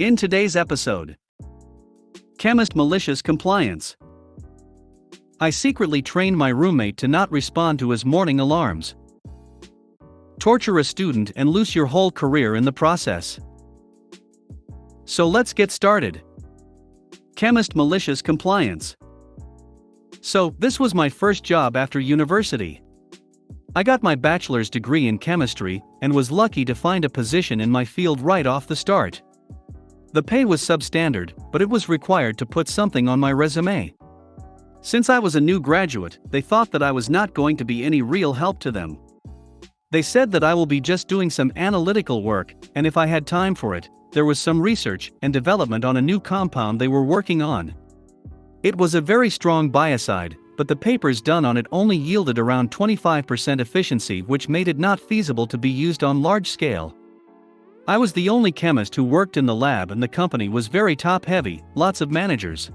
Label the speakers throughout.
Speaker 1: In today's episode, chemist malicious compliance. I secretly trained my roommate to not respond to his morning alarms. Torture a student and lose your whole career in the process. So let's get started. Chemist malicious compliance. So, this was my first job after university. I got my bachelor's degree in chemistry and was lucky to find a position in my field right off the start. The pay was substandard, but it was required to put something on my resume. Since I was a new graduate, they thought that I was not going to be any real help to them. They said that I will be just doing some analytical work, and if I had time for it, there was some research and development on a new compound they were working on. It was a very strong biocide, but the papers done on it only yielded around 25% efficiency, which made it not feasible to be used on large scale. I was the only chemist who worked in the lab, and the company was very top-heavy, lots of managers.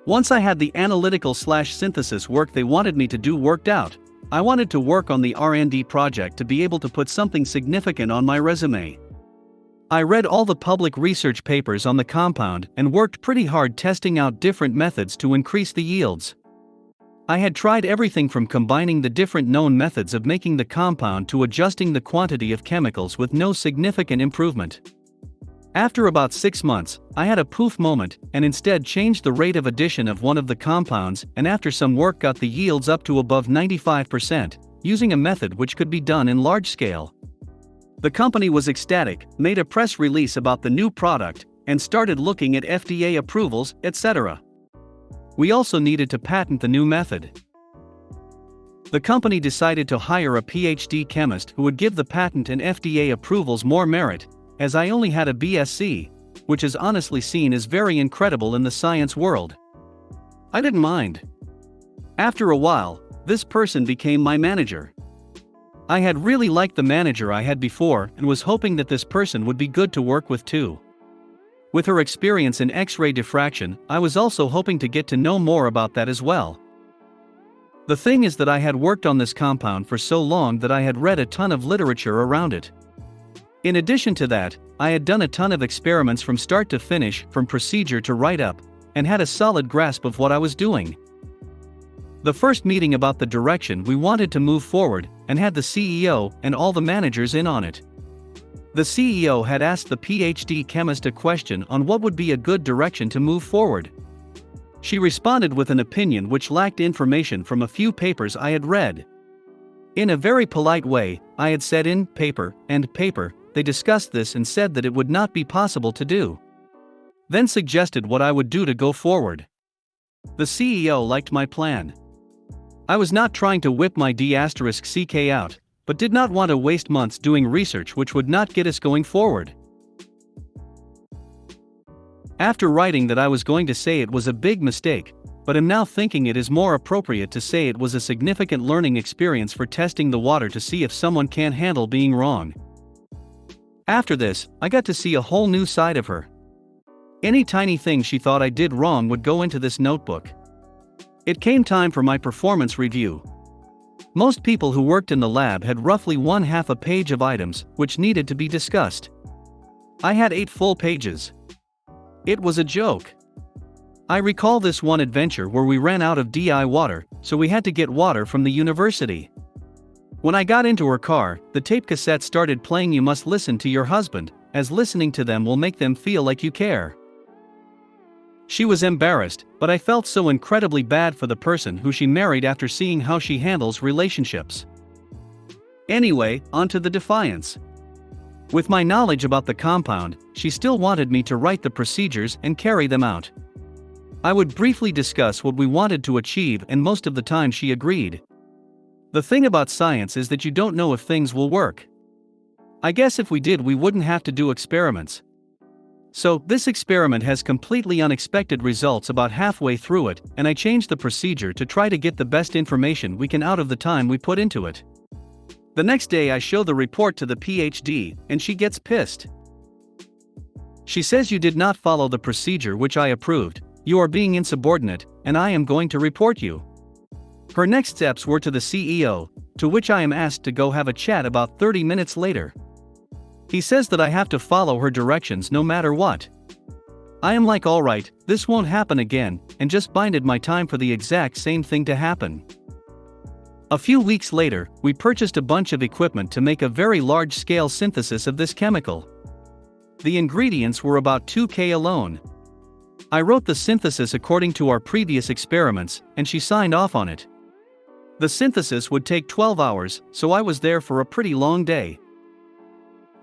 Speaker 1: Once I had the analytical/synthesis work they wanted me to do worked out, I wanted to work on the R&D project to be able to put something significant on my resume. I read all the public research papers on the compound and worked pretty hard testing out different methods to increase the yields. I had tried everything from combining the different known methods of making the compound to adjusting the quantity of chemicals with no significant improvement. After about 6 months, I had a poof moment and instead changed the rate of addition of one of the compounds, and after some work got the yields up to above 95%, using a method which could be done in large scale. The company was ecstatic, made a press release about the new product, and started looking at FDA approvals, etc. We also needed to patent the new method. The company decided to hire a PhD chemist who would give the patent and FDA approvals more merit, as I only had a BSc, which is honestly seen as very incredible in the science world. I didn't mind. After a while, this person became my manager. I had really liked the manager I had before and was hoping that this person would be good to work with too. With her experience in X-ray diffraction, I was also hoping to get to know more about that as well. The thing is that I had worked on this compound for so long that I had read a ton of literature around it. In addition to that, I had done a ton of experiments from start to finish, from procedure to write-up, and had a solid grasp of what I was doing. The first meeting about the direction we wanted to move forward, and had the CEO and all the managers in on it. The CEO had asked the PhD chemist a question on what would be a good direction to move forward. She responded with an opinion which lacked information from a few papers I had read. In a very polite way, I had said in paper, they discussed this and said that it would not be possible to do. Then suggested what I would do to go forward. The CEO liked my plan. I was not trying to whip my D***ck out, but did not want to waste months doing research which would not get us going forward. After writing that, I was going to say it was a big mistake, but am now thinking it is more appropriate to say it was a significant learning experience for testing the water to see if someone can handle being wrong. After this, I got to see a whole new side of her. Any tiny thing she thought I did wrong would go into this notebook. It came time for my performance review. Most people who worked in the lab had roughly 1/2 page of items which needed to be discussed. I had 8 full pages. It was a joke. I recall this one adventure where we ran out of DI water, so we had to get water from the university. When I got into her car, the tape cassette started playing "You Must Listen to Your Husband," as listening to them will make them feel like you care. She was embarrassed, but I felt so incredibly bad for the person who she married after seeing how she handles relationships. Anyway, onto the defiance. With my knowledge about the compound, she still wanted me to write the procedures and carry them out. I would briefly discuss what we wanted to achieve, and most of the time she agreed. The thing about science is that you don't know if things will work. I guess if we did, we wouldn't have to do experiments. So, this experiment has completely unexpected results about halfway through it, and I changed the procedure to try to get the best information we can out of the time we put into it. The next day I show the report to the PhD, and she gets pissed. She says, "You did not follow the procedure which I approved, you are being insubordinate, and I am going to report you." Her next steps were to the CEO, to which I am asked to go have a chat about 30 minutes later. He says that I have to follow her directions no matter what. I am like, alright, this won't happen again, and just bided my time for the exact same thing to happen. A few weeks later, we purchased a bunch of equipment to make a very large-scale synthesis of this chemical. The ingredients were about 2K alone. I wrote the synthesis according to our previous experiments, and she signed off on it. The synthesis would take 12 hours, so I was there for a pretty long day.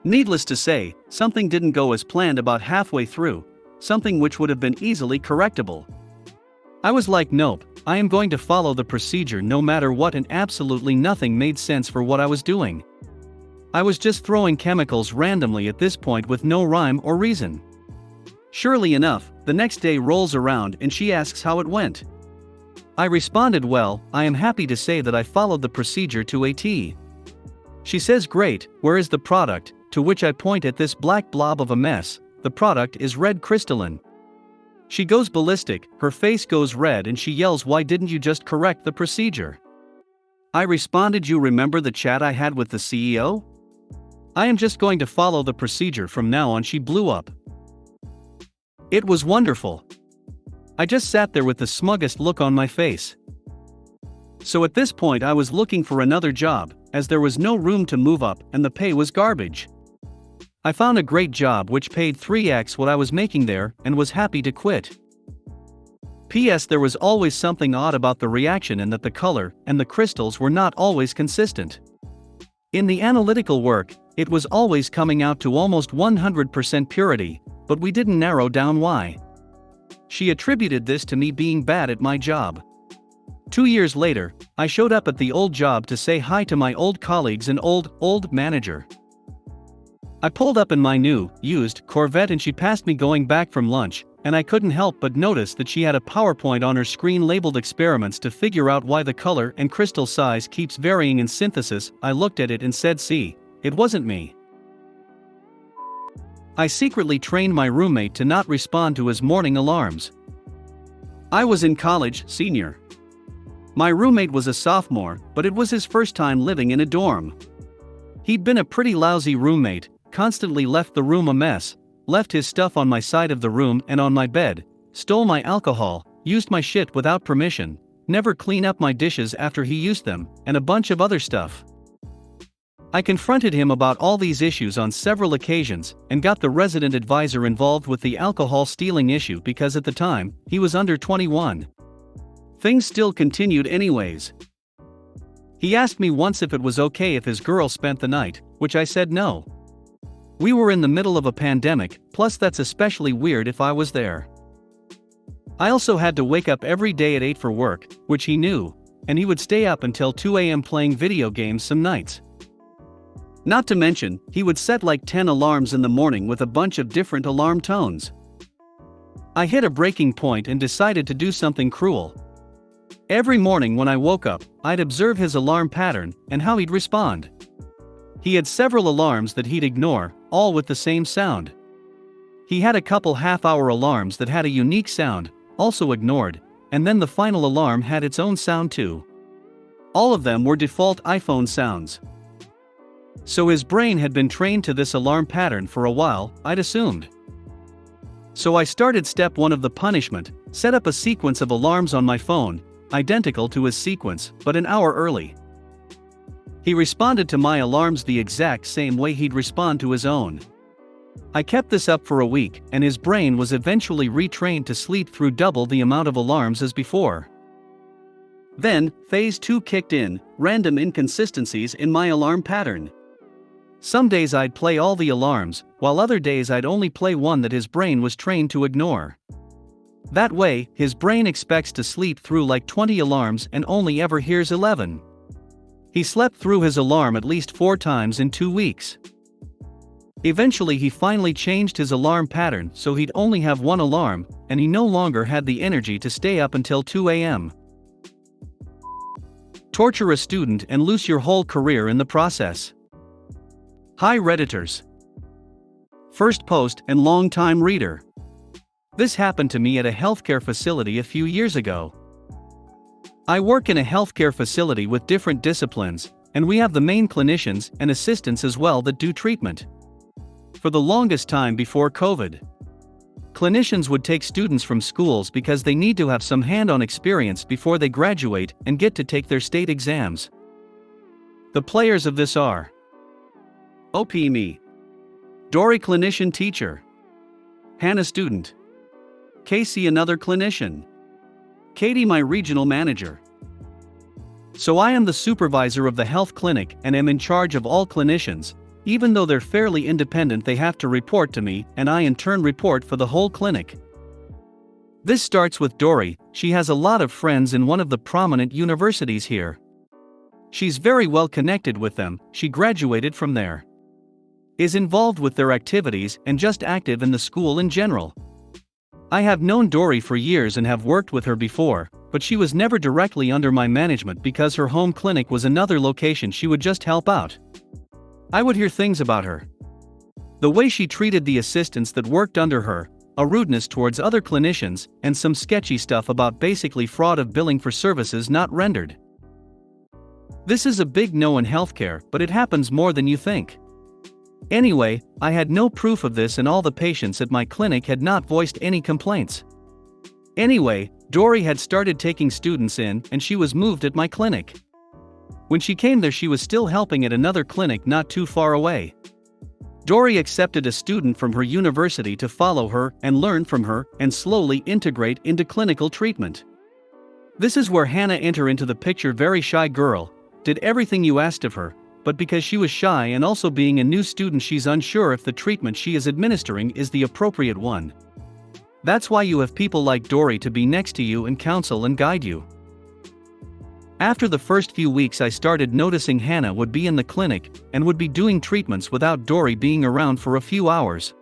Speaker 1: Needless to say, something didn't go as planned about halfway through, something which would have been easily correctable. I was like, nope, I am going to follow the procedure no matter what, and absolutely nothing made sense for what I was doing. I was just throwing chemicals randomly at this point with no rhyme or reason. Surely enough, the next day rolls around and she asks how it went. I responded, well, I am happy to say that I followed the procedure to a T. She says, great, where is the product? To which I point at this black blob of a mess. The product is red crystalline. She goes ballistic, her face goes red, and she yells, why didn't you just correct the procedure? I responded, you remember the chat I had with the CEO? I am just going to follow the procedure from now on. She blew up. It was wonderful. I just sat there with the smuggest look on my face. So at this point I was looking for another job, as there was no room to move up and the pay was garbage. I found a great job which paid 3x what I was making there, and was happy to quit. P.S. There was always something odd about the reaction, and that the color and the crystals were not always consistent. In the analytical work, it was always coming out to almost 100% purity, but we didn't narrow down why. She attributed this to me being bad at my job. 2 years later, I showed up at the old job to say hi to my old colleagues and old manager. I pulled up in my new, used Corvette, and she passed me going back from lunch, and I couldn't help but notice that she had a PowerPoint on her screen labeled experiments to figure out why the color and crystal size keeps varying in synthesis. I looked at it and said, see, it wasn't me. I secretly trained my roommate to not respond to his morning alarms. I was in college, senior. My roommate was a sophomore, but it was his first time living in a dorm. He'd been a pretty lousy roommate, constantly left the room a mess, left his stuff on my side of the room and on my bed, stole my alcohol, used my shit without permission, never clean up my dishes after he used them, and a bunch of other stuff. I confronted him about all these issues on several occasions, and got the resident advisor involved with the alcohol stealing issue because at the time, he was under 21. Things still continued anyways. He asked me once if it was okay if his girl spent the night, which I said no. We were in the middle of a pandemic, plus that's especially weird if I was there. I also had to wake up every day at 8 for work, which he knew, and he would stay up until 2 a.m. playing video games some nights. Not to mention, he would set like 10 alarms in the morning with a bunch of different alarm tones. I hit a breaking point and decided to do something cruel. Every morning when I woke up, I'd observe his alarm pattern and how he'd respond. He had several alarms that he'd ignore, all with the same sound. He had a couple half-hour alarms that had a unique sound, also ignored, and then the final alarm had its own sound too. All of them were default iPhone sounds. So his brain had been trained to this alarm pattern for a while, I'd assumed. So I started step 1 of the punishment, set up a sequence of alarms on my phone, identical to his sequence, but an hour early. He responded to my alarms the exact same way he'd respond to his own. I kept this up for a week, and his brain was eventually retrained to sleep through double the amount of alarms as before. Then, phase 2 kicked in, random inconsistencies in my alarm pattern. Some days I'd play all the alarms, while other days I'd only play one that his brain was trained to ignore. That way, his brain expects to sleep through like 20 alarms and only ever hears 11. He slept through his alarm at least 4 times in 2 weeks. Eventually he finally changed his alarm pattern so he'd only have one alarm, and he no longer had the energy to stay up until 2 a.m. Torture a student and lose your whole career in the process. Hi Redditors. First post and long-time reader. This happened to me at a healthcare facility a few years ago. I work in a healthcare facility with different disciplines, and we have the main clinicians and assistants as well that do treatment. For the longest time before COVID, clinicians would take students from schools because they need to have some hand-on experience before they graduate and get to take their state exams. The players of this are OP me, Dory clinician teacher, Hannah student, Casey another clinician, Katie my regional manager. So I am the supervisor of the health clinic and am in charge of all clinicians. Even though they're fairly independent, they have to report to me, and I in turn report for the whole clinic. This starts with Dory. She has a lot of friends in one of the prominent universities here. She's very well connected with them, she graduated from there. Is involved with their activities and just active in the school in general. I have known Dory for years and have worked with her before, but she was never directly under my management because her home clinic was another location she would just help out. I would hear things about her. The way she treated the assistants that worked under her, a rudeness towards other clinicians, and some sketchy stuff about basically fraud of billing for services not rendered. This is a big no in healthcare, but it happens more than you think. Anyway, I had no proof of this and all the patients at my clinic had not voiced any complaints. Anyway, Dory had started taking students in and she was moved at my clinic. When she came there, she was still helping at another clinic not too far away. Dory accepted a student from her university to follow her and learn from her and slowly integrate into clinical treatment. This is where Hannah entered into the picture. Very shy girl, did everything you asked of her, but because she was shy and also being a new student, she's unsure if the treatment she is administering is the appropriate one. That's why you have people like Dory to be next to you and counsel and guide you. After the first few weeks, I started noticing Hannah would be in the clinic and would be doing treatments without Dory being around for a few hours.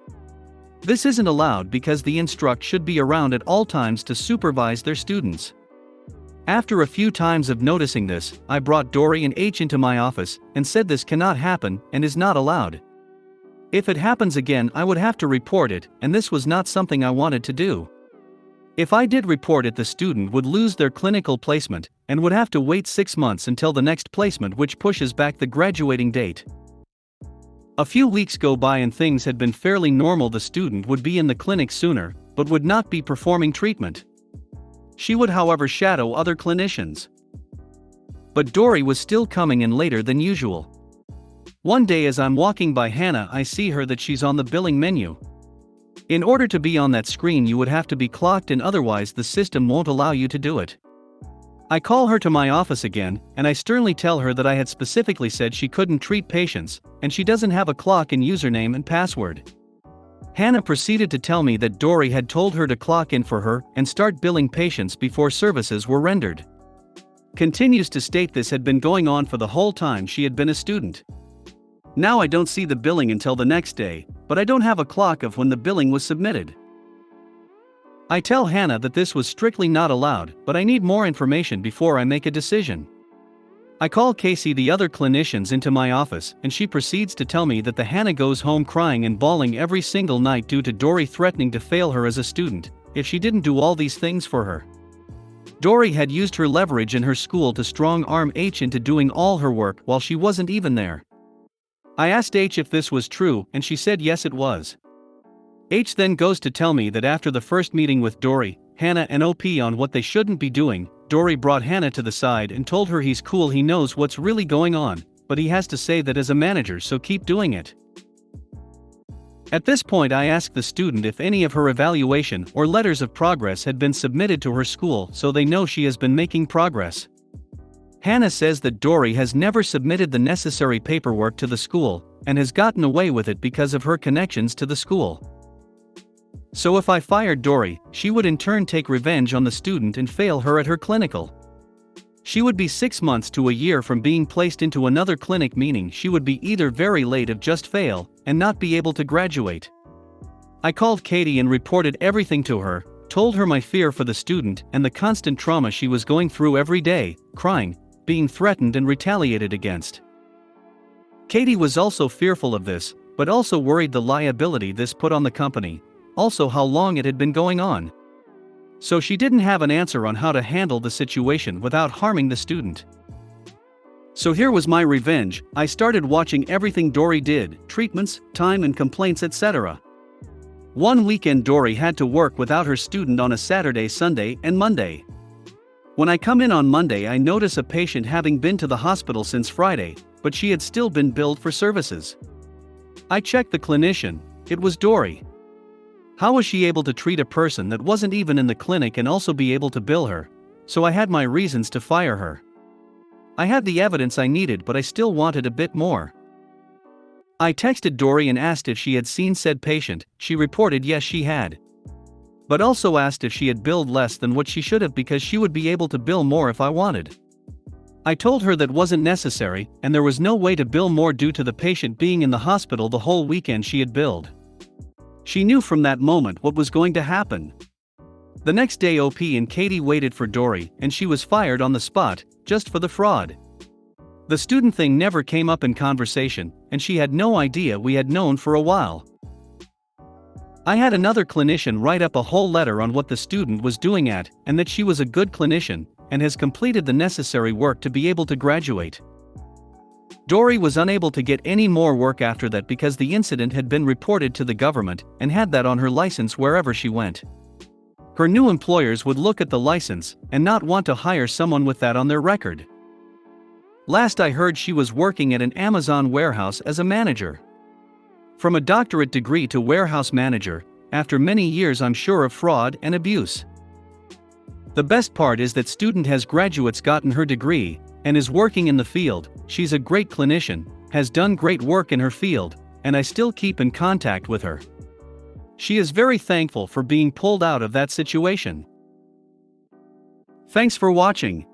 Speaker 1: This isn't allowed because the instructor should be around at all times to supervise their students. After a few times of noticing this, I brought Dory and H into my office and said this cannot happen and is not allowed. If it happens again, I would have to report it, and this was not something I wanted to do. If I did report it, the student would lose their clinical placement and would have to wait 6 months until the next placement, which pushes back the graduating date. A few weeks go by and things had been fairly normal. The student would be in the clinic sooner, but would not be performing treatment. She would, however, shadow other clinicians. But Dory was still coming in later than usual. One day as I'm walking by Hannah, I see her that she's on the billing menu. In order to be on that screen, you would have to be clocked in, otherwise the system won't allow you to do it. I call her to my office again, and I sternly tell her that I had specifically said she couldn't treat patients, and she doesn't have a clock in username and password. Hannah proceeded to tell me that Dory had told her to clock in for her and start billing patients before services were rendered. Continues to state this had been going on for the whole time she had been a student. Now I don't see the billing until the next day, but I don't have a clock of when the billing was submitted. I tell Hannah that this was strictly not allowed, but I need more information before I make a decision. I call Casey, the other clinicians, into my office, and she proceeds to tell me that the Hannah goes home crying and bawling every single night due to Dory threatening to fail her as a student if she didn't do all these things for her. Dory had used her leverage in her school to strong-arm H into doing all her work while she wasn't even there. I asked H if this was true, and she said yes, it was. H then goes to tell me that after the first meeting with Dory, Hannah and OP on what they shouldn't be doing, Dory brought Hannah to the side and told her he's cool, he knows what's really going on, but he has to say that as a manager, so keep doing it. At this point, I asked the student if any of her evaluation or letters of progress had been submitted to her school so they know she has been making progress. Hannah says that Dory has never submitted the necessary paperwork to the school and has gotten away with it because of her connections to the school. So if I fired Dory, she would in turn take revenge on the student and fail her at her clinical. She would be 6 months to a year from being placed into another clinic, meaning she would be either very late or just fail and not be able to graduate. I called Katie and reported everything to her, told her my fear for the student and the constant trauma she was going through every day, crying, being threatened and retaliated against. Katie was also fearful of this, but also worried the liability this put on the company, also how long it had been going on. So she didn't have an answer on how to handle the situation without harming the student. So here was my revenge. I started watching everything Dory did, treatments, time and complaints, etc. One weekend Dory had to work without her student on a Saturday, Sunday, and Monday. When I come in on Monday, I notice a patient having been to the hospital since Friday, but she had still been billed for services. I checked the clinician. It was Dory. How was she able to treat a person that wasn't even in the clinic and also be able to bill her? So I had my reasons to fire her. I had the evidence I needed, but I still wanted a bit more. I texted Dory and asked if she had seen said patient. She reported yes she had. But also asked if she had billed less than what she should have because she would be able to bill more if I wanted. I told her that wasn't necessary, and there was no way to bill more due to the patient being in the hospital the whole weekend she had billed. She knew from that moment what was going to happen. The next day OP and Katie waited for Dory, and she was fired on the spot, just for the fraud. The student thing never came up in conversation, and she had no idea we had known for a while. I had another clinician write up a whole letter on what the student was doing and that she was a good clinician, and has completed the necessary work to be able to graduate. Dory was unable to get any more work after that because the incident had been reported to the government and had that on her license wherever she went. Her new employers would look at the license and not want to hire someone with that on their record. Last I heard, she was working at an Amazon warehouse as a manager. From a doctorate degree to warehouse manager, after many years I'm sure of fraud and abuse. The best part is that student has graduates gotten her degree, and is working in the field. She's a great clinician, has done great work in her field, and I still keep in contact with her. She is very thankful for being pulled out of that situation. Thanks for watching.